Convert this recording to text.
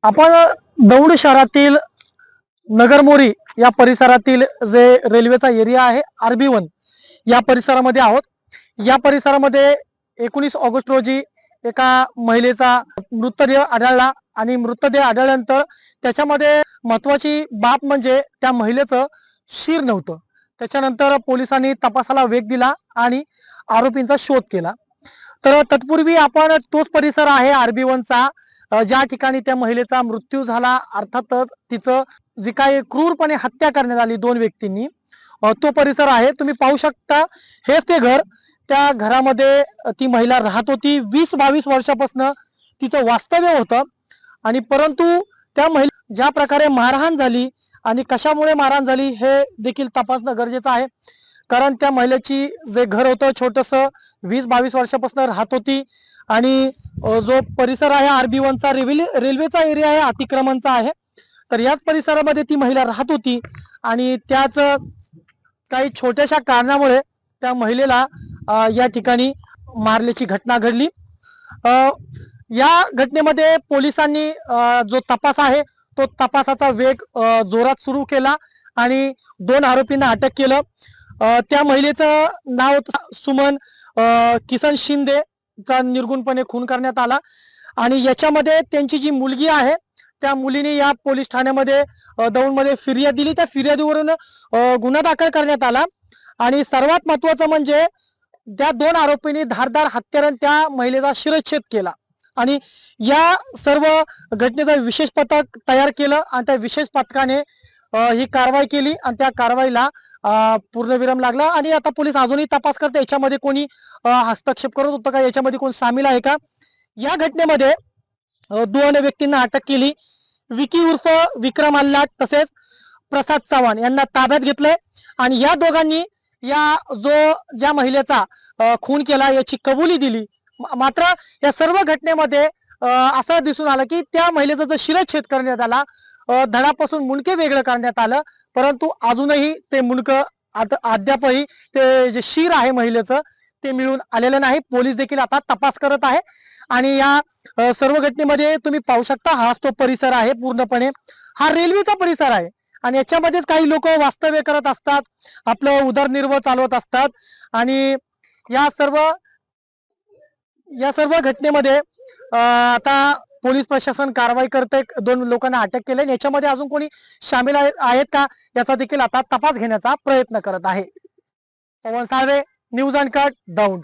आपण दौंड शहरातील नगरमोरी या परिसरातील जे रेल्वेचा एरिया आहे RB1 या परिसरामध्ये आहोत। या परिसरामध्ये 19 ऑगस्ट रोजी एका महिलेचा मृतदेह आढळला आणि मृतदेह आढळल्यानंतर त्याच्यामध्ये महत्त्वाची बाब म्हणजे त्या महिलेचं शीर नव्हतं। त्याच्यानंतर पोलिसांनी तपासाला वेग दिला आणि आरोपींचा शोध केला। तर तत्पूर्वी आपण तोच परिसर आहे RB1 चा ज्या ठिकाणी त्या महिलेचा मृत्यू झाला, अर्थातच तिचं जी काही क्रूरपणे हत्या करण्यात आली दोन व्यक्तींनी, तो परिसर आहे। तुम्ही पाहू शकता हेच ते घर, त्या घरामध्ये ती महिला राहत होती। 20-22 वर्षापासून तिचं वास्तव्य होतं आणि परंतु त्या महिला ज्या प्रकारे मारहाण झाली आणि कशामुळे मारहाण झाली हे देखील तपासणं गरजेचं आहे। कारण त्या महिलेची जे घर होतं छोटंसं 20-22 वर्षापासून राहत होती आणि जो परिसर आहे RB1 चा रेल्वेचा एरिया आहे, अतिक्रमणचा आहे। तर याच परिसरामध्ये ती महिला राहत होती आणि त्याच काही छोट्याशा कारणामुळे त्या महिलेला या ठिकाणी मारल्याची घटना घडली। या घटनेमध्ये पोलिसांनी जो तपास आहे तो तपासाचा वेग जोरात सुरू केला आणि 2 आरोपींना अटक केलं। त्या महिलेचं नाव सुमन किसन शिंदे चा निर्गुणपणे खून करण्यात आला आणि याच्यामध्ये त्यांची जी मुलगी आहे त्या मुलीने या पोलीस ठाण्यामध्ये दौंडमध्ये फिर्याद दिली। त्या फिर्यादीवरून गुन्हा दाखल करण्यात आला आणि सर्वात महत्त्वाचं म्हणजे त्या 2 आरोपींनी धारदार हत्याराने त्या महिलेचा शिरच्छेद केला आणि या सर्व घटनेचं विशेष पथक तयार केलं आणि त्या विशेष पथकाने ही कारवाई केली आणि त्या कारवाईला पूर्णविराम लागला आणि आता पोलीस अजूनही तपास करते याच्यामध्ये कोणी हस्तक्षेप करत होतं का, याच्यामध्ये कोण सामील आहे का। या घटनेमध्ये 2 व्यक्तींना अटक केली। विकी उर्फ विक्रम अल्लाट तसेच प्रसाद चव्हाण यांना ताब्यात घेतलंय आणि या दोघांनी ज्या महिलेचा खून केला याची कबुली दिली। मात्र या सर्व घटनेमध्ये असं दिसून आलं की त्या महिलेचा जो शिरच्छेद करण्यात आला, धडापासून मुंडके वेगळं करण्यात आलं, परंतु अजूनही ते मुंडकं अद्यापही ते जे शीर आहे महिलेचं ते मिळून आलेलं नाही। पोलीस देखील आता तपास करत आहे आणि या सर्व घटनेमध्ये तुम्ही पाहू शकता हा तो परिसर आहे, पूर्णपणे हा रेल्वेचा परिसर आहे आणि याच्यामध्येच काही लोक वास्तव्य करत असतात, आपलं उदरनिर्वाह चालवत असतात आणि या सर्व घटनेमध्ये आता पोलीस प्रशासन कारवाई करते। 2 लोकांना अटक केले, याच्यामध्ये अजून कोणी सामील आहेत का याचा देखील आता तपास घेण्याचा प्रयत्न करत आहे। पवन साळवे, न्यूज अनकट, दौंड।